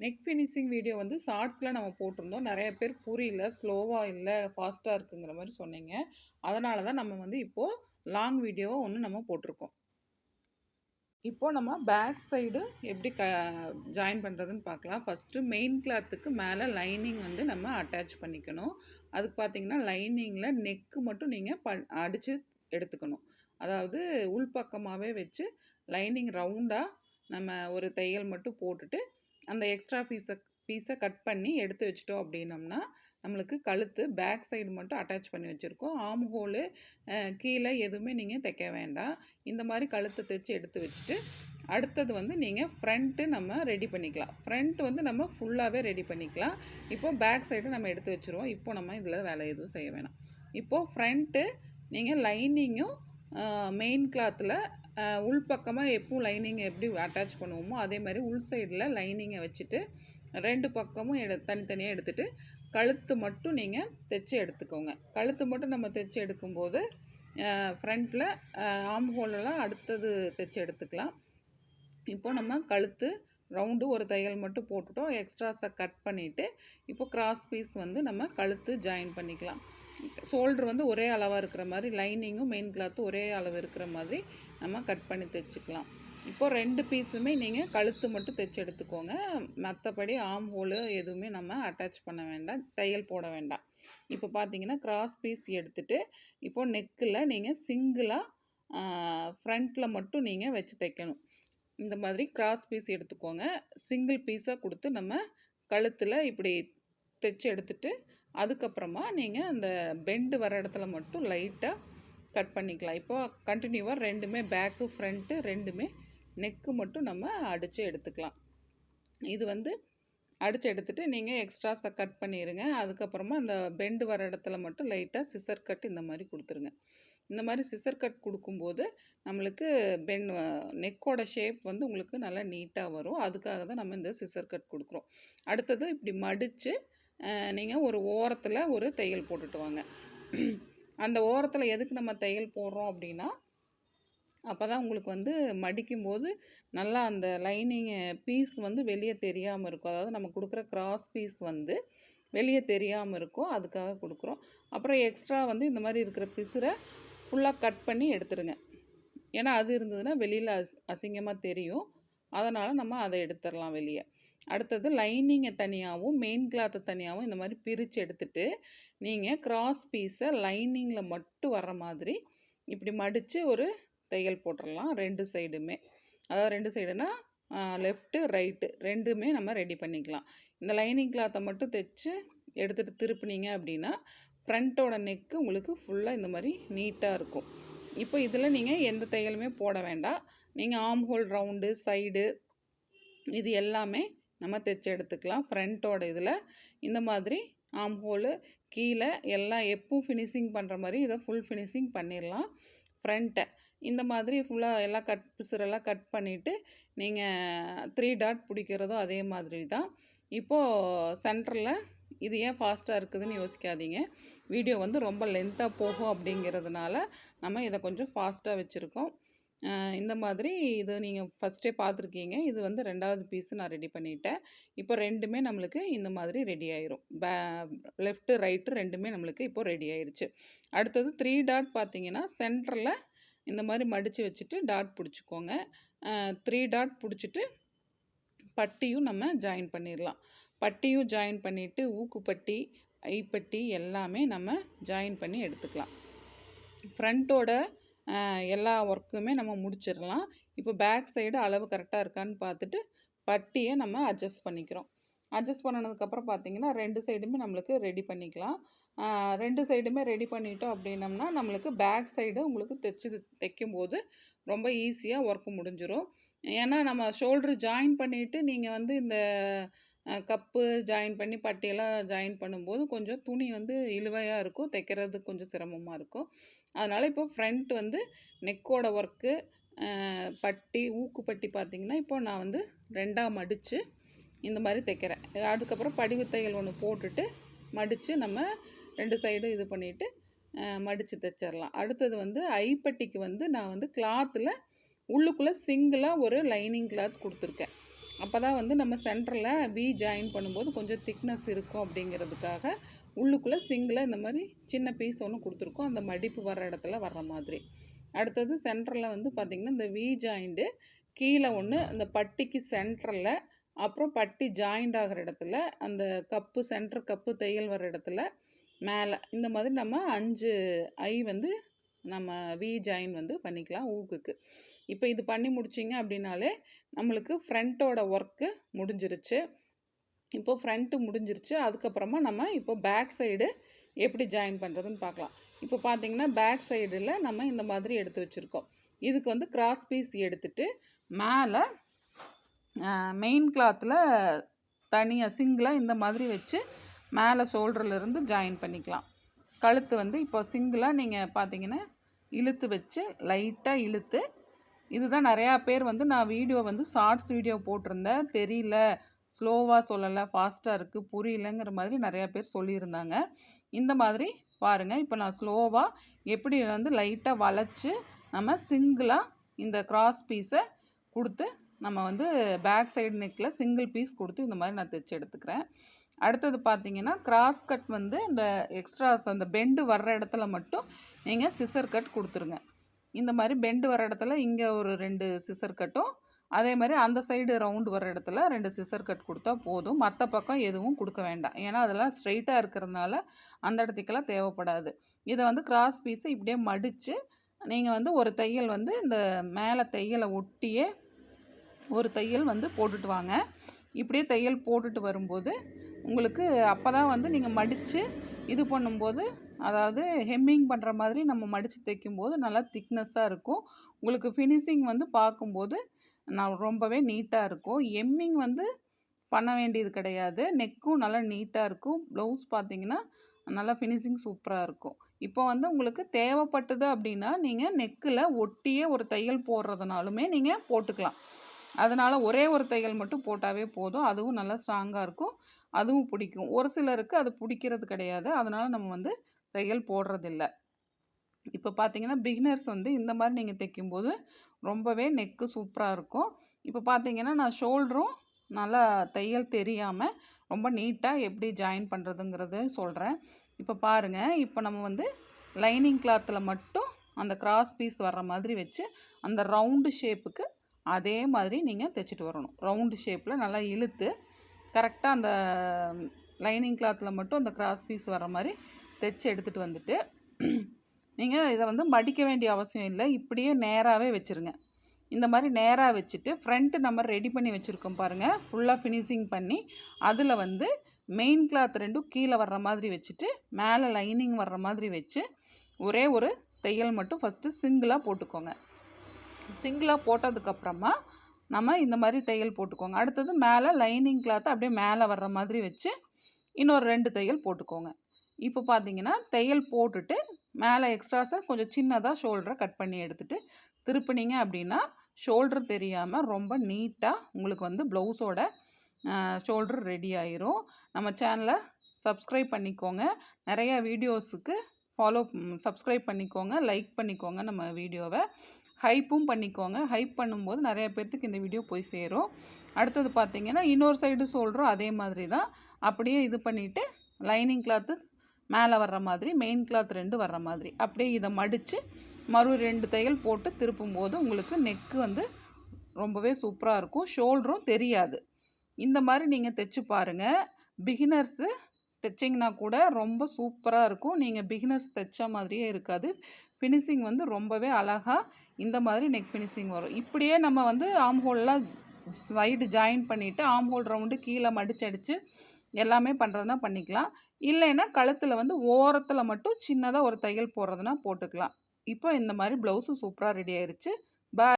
Neck finishing video வந்து ஷார்ட்ஸில் நம்ம போட்டிருந்தோம். நிறைய பேர் புரியல, ஸ்லோவாக இல்லை, ஃபாஸ்ட்டாக இருக்குங்கிற மாதிரி சொன்னீங்க. அதனால தான் நம்ம வந்து இப்போது லாங் வீடியோவை ஒன்று நம்ம போட்டிருக்கோம். இப்போ நம்ம பேக் சைடு எப்படி ஜாயின் பண்ணுறதுன்னு பார்க்கலாம். ஃபஸ்ட்டு மெயின் கிளாத்துக்கு மேலே லைனிங் வந்து நம்ம அட்டாச் பண்ணிக்கணும். அதுக்கு பார்த்தீங்கன்னா லைனிங்கில் நெக்கு மட்டும் நீங்கள் அடித்து எடுத்துக்கணும். அதாவது உள்பக்கமாகவே வச்சு லைனிங் ரவுண்டாக நம்ம ஒரு தையல் மட்டும் போட்டுட்டு அந்த எக்ஸ்ட்ரா பீஸை கட் பண்ணி எடுத்து வச்சிட்டோம் அப்படின்னம்னா நம்மளுக்கு கழுத்து பேக் சைடு மட்டும் அட்டாச் பண்ணி வச்சுருக்கோம். ஆம் ஹோலு கீழே எதுவுமே நீங்கள் தைக்க வேண்டாம். இந்த மாதிரி கழுத்தை தைச்சி எடுத்து வச்சுட்டு அடுத்தது வந்து நீங்கள் ஃப்ரண்ட்டு நம்ம ரெடி பண்ணிக்கலாம். ஃப்ரண்ட் வந்து நம்ம ஃபுல்லாகவே ரெடி பண்ணிக்கலாம். இப்போது பேக் சைடு நம்ம எடுத்து வச்சுருவோம். இப்போ நம்ம இதில் வேலை எதுவும் செய்ய வேணாம். இப்போது ஃப்ரண்ட்டு நீங்கள் லைனிங்கும் மெயின் கிளாத்தில் உள்பக்கமாக எப்பவும் லைனிங்கை எப்படி அட்டாச் பண்ணுவோமோ அதே மாதிரி உள் சைடில் லைனிங்கை வச்சுட்டு ரெண்டு பக்கமும் தனித்தனியாக எடுத்துகிட்டு கழுத்து மட்டும் நீங்கள் தைச்சி எடுத்துக்கோங்க. கழுத்து மட்டும் நம்ம தைச்சி எடுக்கும்போது ஃப்ரண்ட்டில் ஆம் ஹோலெல்லாம் அடுத்தது தைச்சி எடுத்துக்கலாம். இப்போது நம்ம கழுத்து ரவுண்டு ஒரு தையல் மட்டும் போட்டுட்டோம். எக்ஸ்ட்ராஸை கட் பண்ணிவிட்டு இப்போ கிராஸ் பீஸ் வந்து நம்ம கழுத்து ஜாயின் பண்ணிக்கலாம். ஷோல்ட்ரு வந்து ஒரே அளவாக இருக்கிற மாதிரி, லைனிங்கும் மெயின் கிளாத்தும் ஒரே அளவு இருக்கிற மாதிரி நம்ம கட் பண்ணி தைச்சிக்கலாம். இப்போது ரெண்டு பீஸுமே நீங்கள் கழுத்து மட்டும் தைச்சி எடுத்துக்கோங்க. மற்றபடி ஆம் ஹோலு எதுவுமே நம்ம அட்டாச் பண்ண வேண்டாம், தையல் போட வேண்டாம். இப்போ பார்த்தீங்கன்னா கிராஸ் பீஸ் எடுத்துகிட்டு இப்போது நெக்கில் நீங்கள் சிங்கிளாக ஃப்ரண்ட்டில் மட்டும் நீங்கள் வச்சு தைக்கணும். இந்த மாதிரி கிராஸ் பீஸ் எடுத்துக்கோங்க. சிங்கிள் பீஸாக கொடுத்து நம்ம கழுத்தில் இப்படி தைச்சி எடுத்துகிட்டு அதுக்கப்புறமா நீங்கள் அந்த பெண்டு வர இடத்துல மட்டும் லைட்டாக கட் பண்ணிக்கலாம். இப்போது கண்டினியூவாக ரெண்டுமே பேக்கு ஃப்ரண்ட்டு ரெண்டுமே நெக்கு மட்டும் நம்ம அடித்து எடுத்துக்கலாம். இது வந்து அடித்து எடுத்துகிட்டு நீங்கள் எக்ஸ்ட்ராஸை கட் பண்ணிடுங்க. அதுக்கப்புறமா அந்த பெண்டு வர இடத்துல மட்டும் லைட்டாக சிசர் கட் இந்த மாதிரி கொடுத்துருங்க. இந்த மாதிரி சிசர் கட் கொடுக்கும்போது நம்மளுக்கு நெக்கோட ஷேப் வந்து உங்களுக்கு நல்லா நீட்டாக வரும். அதுக்காக தான் நம்ம இந்த சிசர் கட் கொடுக்குறோம். அடுத்தது இப்படி மடித்து நீங்கள் ஒரு ஓரத்தில் ஒரு தையல் போட்டுட்டு வாங்க. அந்த ஓரத்தில் எதுக்கு நம்ம தையல் போடுறோம் அப்படின்னா அப்போ தான் உங்களுக்கு வந்து மடிக்கும்போது நல்லா அந்த லைனிங் பீஸ் வந்து வெளியே தெரியாமல் இருக்கும். அதாவது நம்ம கொடுக்குற கிராஸ் பீஸ் வந்து வெளியே தெரியாமல் இருக்கும். அதுக்காக கொடுக்குறோம். அப்புறம் எக்ஸ்ட்ரா வந்து இந்த மாதிரி இருக்கிற பிசுரை ஃபுல்லாக கட் பண்ணி எடுத்துருங்க. ஏன்னா அது இருந்ததுன்னா வெளியில் அசிங்கமாக தெரியும். அதனால் நம்ம அதை எடுத்துடலாம் வெளியே. அடுத்தது லைனிங்கை தனியாகவும் மெயின் கிளாத்தை தனியாகவும் இந்த மாதிரி பிரித்து எடுத்துகிட்டு நீங்கள் கிராஸ் பீஸை லைனிங்கில் மட்டும் வர்ற மாதிரி இப்படி மடித்து ஒரு தையல் போட்டுடலாம் ரெண்டு சைடுமே. அதாவது ரெண்டு சைடுனா லெஃப்ட்டு ரைட்டு ரெண்டுமே நம்ம ரெடி பண்ணிக்கலாம். இந்த லைனிங் கிளாத்தை மட்டும் தைச்சி எடுத்துகிட்டு திருப்பினீங்க அப்படின்னா ஃப்ரண்ட்டோட நெக்கு உங்களுக்கு ஃபுல்லாக இந்த மாதிரி நீட்டாக இருக்கும். இப்போ இதில் நீங்கள் எந்த தையலுமே போட வேண்டாம். நீங்கள் ஆம் ஹோல் ரவுண்டு சைடு இது எல்லாமே நம்ம தைச்சி எடுத்துக்கலாம். ஃப்ரண்ட்டோட இதில் இந்த மாதிரி ஆம் ஹோலு கீழே எல்லாம் எப்பவும் ஃபினிஷிங் பண்ணுற மாதிரி இதை ஃபுல் ஃபினிஷிங் பண்ணிடலாம். ஃப்ரண்ட்டை இந்த மாதிரி ஃபுல்லாக எல்லாம் பிசுரெல்லாம் கட் பண்ணிவிட்டு நீங்கள் 3 டாட் பிடிக்கிறதும் அதே மாதிரி தான். இப்போது சென்டரில் இது ஏன் ஃபாஸ்ட்டாக இருக்குதுன்னு யோசிக்காதீங்க. வீடியோ வந்து ரொம்ப லென்த்தாக போகும் அப்படிங்கிறதுனால நம்ம இதை கொஞ்சம் ஃபாஸ்ட்டாக வச்சுருக்கோம். இந்த மாதிரி இது நீங்கள் ஃபஸ்ட்டே பார்த்துருக்கீங்க. இது வந்து ரெண்டாவது பீஸு நான் ரெடி பண்ணிட்டேன். இப்போ ரெண்டுமே நம்மளுக்கு இந்த மாதிரி ரெடி ஆயிரும். லெஃப்ட்டு ரைட்டு ரெண்டுமே நம்மளுக்கு இப்போது ரெடி ஆயிடுச்சு. அடுத்தது 3 டாட் பார்த்தீங்கன்னா சென்டரில் இந்த மாதிரி மடித்து வச்சுட்டு டாட் பிடிச்சிக்கோங்க. 3 டாட் பிடிச்சிட்டு பட்டியும் நம்ம ஜாயின் பண்ணிடலாம். பட்டியும் ஜாயின் பண்ணிவிட்டு ஊக்குப்பட்டி ஐப்பட்டி எல்லாமே நம்ம ஜாயின் பண்ணி எடுத்துக்கலாம். ஃப்ரண்ட்டோட எல்லா ஒர்க்குமே நம்ம முடிச்சிடலாம். இப்போ பேக் சைடு அளவு கரெக்டாக இருக்கான்னு பார்த்துட்டு பட்டியை நம்ம அட்ஜஸ்ட் பண்ணிக்கிறோம். அட்ஜஸ்ட் பண்ணினதுக்கப்புறம் பார்த்திங்கன்னா ரெண்டு சைடுமே நம்மளுக்கு ரெடி பண்ணிக்கலாம். ரெண்டு சைடுமே ரெடி பண்ணிட்டோம் அப்படின்னம்னா நம்மளுக்கு பேக் சைடு உங்களுக்கு தைக்கும்போது ரொம்ப ஈஸியாக ஒர்க்கு முடிஞ்சிடும். ஏன்னா நம்ம ஷோல்ட்ரு ஜாயின் பண்ணிவிட்டு நீங்கள் வந்து இந்த கப்பு ஜாயின் பண்ணி பட்டியெல்லாம் ஜாயின் பண்ணும்போது கொஞ்சம் துணி வந்து இழுவையாக இருக்கும், தைக்கிறதுக்கு கொஞ்சம் சிரமமாக இருக்கும். அதனால் இப்போ ஃப்ரண்ட் வந்து நெக்கோட ஒர்க்கு பட்டி ஊக்குப்பட்டி பார்த்திங்கன்னா இப்போ நான் வந்து ரெண்டாக மடித்து இந்த மாதிரி தைக்கிறேன். அதுக்கப்புறம் படிவு தையல் ஒன்று போட்டுட்டு மடித்து நம்ம ரெண்டு சைடும் இது பண்ணிவிட்டு மடித்து தைச்சிடலாம். அடுத்தது வந்து ஐப்பட்டிக்கு வந்து நான் வந்து கிளாத்தில் உள்ளுக்குள்ளே சிங்கிளாக ஒரு லைனிங் கிளாத் கொடுத்துருக்கேன். அப்போ தான் வந்து நம்ம சென்டரில் வி ஜாயின் பண்ணும்போது கொஞ்சம் திக்னஸ் இருக்கும் அப்படிங்கிறதுக்காக உள்ளுக்குள்ளே சிங்கில் இந்த மாதிரி சின்ன பீஸ் ஒன்று கொடுத்துருக்கோம், அந்த மடிப்பு வர இடத்துல வர்ற மாதிரி. அடுத்தது சென்டரில் வந்து பார்த்திங்கன்னா இந்த வி ஜாயிண்ட்டு கீழே ஒன்று அந்த பட்டிக்கு சென்டரில், அப்புறம் பட்டி ஜாயிண்ட் ஆகிற இடத்துல, அந்த கப்பு சென்டர் கப்பு தையல் வர இடத்துல மேலே இந்த மாதிரி நம்ம 5 ஐ வந்து நம்ம வி ஜாயின் வந்து பண்ணிக்கலாம் ஊக்குக்கு. இப்போ இது பண்ணி முடிச்சிங்க அப்படின்னாலே நம்மளுக்கு ஃப்ரண்ட்டோட ஒர்க்கு முடிஞ்சிருச்சு. இப்போ ஃப்ரண்ட்டு முடிஞ்சிருச்சு. அதுக்கப்புறமா நம்ம இப்போ பேக் சைடு எப்படி ஜாயின் பண்ணுறதுன்னு பார்க்கலாம். இப்போ பார்த்தீங்கன்னா பேக் சைடில் நம்ம இந்த மாதிரி எடுத்து வச்சுருக்கோம். இதுக்கு வந்து கிராஸ் பீஸ் எடுத்துட்டு மேலே மெயின் கிளாத்தில் தனியாக சிங்கிளாக இந்த மாதிரி வச்சு மேலே ஷோல்டர்லேருந்து ஜாயின் பண்ணிக்கலாம். கழுத்து வந்து இப்போ சிங்கிளாக நீங்கள் பார்த்தீங்கன்னா இழுத்து வச்சு லைட்டாக இழுத்து, இதுதான் நிறையா பேர் வந்து நான் வீடியோ வந்து ஷார்ட்ஸ் வீடியோ போட்டிருந்தேன், தெரியல, ஸ்லோவாக சொல்லலை, ஃபாஸ்ட்டாக இருக்குது, புரியலைங்கிற மாதிரி நிறையா பேர் சொல்லியிருந்தாங்க. இந்த மாதிரி பாருங்கள், இப்போ நான் ஸ்லோவாக எப்படி வந்து லைட்டாக வளைச்சி நம்ம சிங்கிளாக இந்த கிராஸ் பீஸை கொடுத்து நம்ம வந்து பேக் சைடு நெக்கில் சிங்கிள் பீஸ் கொடுத்து இந்த மாதிரி நான் தைச்சி எடுத்துக்கிறேன். அடுத்தது பார்த்தீங்கன்னா கிராஸ் கட் வந்து இந்த எக்ஸ்ட்ராஸ் அந்த பெண்டு வர்ற இடத்துல மட்டும் நீங்கள் சிசர் கட் கொடுத்துருங்க. இந்த மாதிரி பெண்டு வர இடத்துல இங்கே ஒரு 2 சிசர் கட்டும், அதே மாதிரி அந்த சைடு ரவுண்டு வர இடத்துல 2 சிசர் கட் கொடுத்தா போதும். மற்ற பக்கம் எதுவும் கொடுக்க வேண்டாம், ஏன்னா அதெல்லாம் ஸ்ட்ரைட்டாக இருக்கிறதுனால அந்த இடத்துக்கெல்லாம் தேவைப்படாது. இதை வந்து கிராஸ் பீஸை இப்படியே மடித்து நீங்கள் வந்து ஒரு தையல் வந்து இந்த மேலே தையலை ஒட்டியே ஒரு தையல் வந்து போட்டுட்டு வாங்க. இப்படியே தையல் போட்டுட்டு வரும்போது உங்களுக்கு அப்போ தான் வந்து நீங்கள் மடித்து இது பண்ணும்போது, அதாவது ஹெம்மிங் பண்ணுற மாதிரி நம்ம மடித்து தைக்கும்போது நல்லா திக்னஸ்ஸாக இருக்கும். உங்களுக்கு ஃபினிஷிங் வந்து பார்க்கும்போது ரொம்பவே நீட்டாக இருக்கும். எம்மிங் வந்து பண்ண வேண்டியது கிடையாது. நெக்கும் நல்லா நீட்டாக இருக்கும். ப்ளவுஸ் பார்த்தீங்கன்னா நல்லா ஃபினிஷிங் சூப்பராக இருக்கும். இப்போ வந்து உங்களுக்கு தேவைப்பட்டது அப்படின்னா நீங்கள் நெக்கில் ஒட்டியே ஒரு தையல் போடுறதுனாலுமே நீங்கள் போட்டுக்கலாம். அதனால் ஒரே ஒரு தையல் மட்டும் போட்டாவே போதும். அதுவும் நல்லா ஸ்ட்ராங்காக இருக்கும், அதுவும் பிடிக்கும். ஒரு சிலருக்கு அது பிடிக்கிறது கிடையாது, அதனால் நம்ம வந்து தையல் போடுறதில்ல. இப்போ பார்த்தீங்கன்னா பிகினர்ஸ் வந்து இந்த மாதிரி நீங்கள் தைக்கும்போது ரொம்பவே நெக்கு சூப்பராக இருக்கும். இப்போ பார்த்தீங்கன்னா நான் ஷோல்டரும் நல்லா தையல் தெரியாமல் ரொம்ப நீட்டாக எப்படி ஜாயின் பண்ணுறதுங்கிறது சொல்கிறேன். இப்போ பாருங்கள், இப்போ நம்ம வந்து லைனிங் கிளாத்தில் மட்டும் அந்த கிராஸ் பீஸ் வர்ற மாதிரி வச்சு அந்த ரவுண்டு ஷேப்புக்கு அதே மாதிரி நீங்கள் தைச்சிட்டு வரணும். ரவுண்டு ஷேப்பில் நல்லா இழுத்து கரெக்டாக அந்த லைனிங் கிளாத்தில் மட்டும் அந்த கிராஸ் பீஸ் வர்ற மாதிரி தைச்சி எடுத்துகிட்டு வந்துட்டு நீங்கள் இதை வந்து மடிக்க வேண்டிய அவசியம் இல்லை, இப்படியே நேராகவே வச்சுருங்க. இந்த மாதிரி நேராக வச்சுட்டு ஃப்ரண்ட்டு நம்ம ரெடி பண்ணி வச்சுருக்கோம் பாருங்கள், ஃபுல்லாக ஃபினிஷிங் பண்ணி அதில் வந்து மெயின் கிளாத் 2ம் கீழே வர்ற மாதிரி வச்சுட்டு மேலே லைனிங் வர்ற மாதிரி வச்சு ஒரே ஒரு தையல் மட்டும் ஃபஸ்ட்டு சிங்கிளாக போட்டுக்கோங்க. சிங்கிளாக போட்டதுக்கப்புறமா நம்ம இந்த மாதிரி தையல் போட்டுக்கோங்க. அடுத்தது மேலே லைனிங் கிளாத்தை அப்படியே மேலே வர்ற மாதிரி வச்சு இன்னொரு 2 தையல் போட்டுக்கோங்க. இப்போ பார்த்தீங்கன்னா தையல் போட்டுட்டு மேலே எக்ஸ்ட்ராஸை கொஞ்சம் சின்னதாக ஷோல்டரை கட் பண்ணி எடுத்துகிட்டு திருப்பினீங்க அப்படின்னா ஷோல்டர் தெரியாமல் ரொம்ப நீட்டாக உங்களுக்கு வந்து ப்ளவுஸோட ஷோல்டர் ரெடி ஆயிரும். நம்ம சேனலை சப்ஸ்கிரைப் பண்ணிக்கோங்க, நிறைய வீடியோஸுக்கு சப்ஸ்கிரைப் பண்ணிக்கோங்க, லைக் பண்ணிக்கோங்க, நம்ம வீடியோவை ஹைப்பும் பண்ணிக்கோங்க. ஹைப் பண்ணும்போது நிறைய பேர்த்துக்கு இந்த வீடியோ போய் சேரும். அடுத்தது பார்த்திங்கன்னா இன்னொரு சைடு ஷோல்டரும் அதே மாதிரி தான் அப்படியே இது பண்ணிவிட்டு லைனிங் கிளாத்து மேலே வர்ற மாதிரி மெயின் கிளாத் 2 வர்ற மாதிரி அப்படியே இதை மடித்து மறு 2 தையல் போட்டு திருப்பும்போது உங்களுக்கு நெக்கு வந்து ரொம்பவே சூப்பராக இருக்கும், ஷோல்டரும் தெரியாது. இந்த மாதிரி நீங்கள் தைச்சி பாருங்கள். பிகினர்ஸு தைச்சிங்கன்னா கூட ரொம்ப சூப்பராக இருக்கும். நீங்கள் பிகினர்ஸ் தைச்ச மாதிரியே இருக்காது. ஃபினிஷிங் வந்து ரொம்பவே அழகாக இந்த மாதிரி நெக் ஃபினிஷிங் வரும். இப்படியே நம்ம வந்து ஆம் ஹோல்லாம் சைடு ஜாயின் பண்ணிவிட்டு ஆம் ஹோல் ரவுண்டு கீழே மடிச்சடிச்சு எல்லாமே பண்ணுறதுனா பண்ணிக்கலாம். இல்லைன்னா கழுத்தில் வந்து ஓரத்தில் மட்டும் சின்னதாக ஒரு தையல் போடுறதுனா போட்டுக்கலாம். இப்போ இந்த மாதிரி ப்ளவுஸும் சூப்பராக ரெடி ஆயிடுச்சு. பாய்.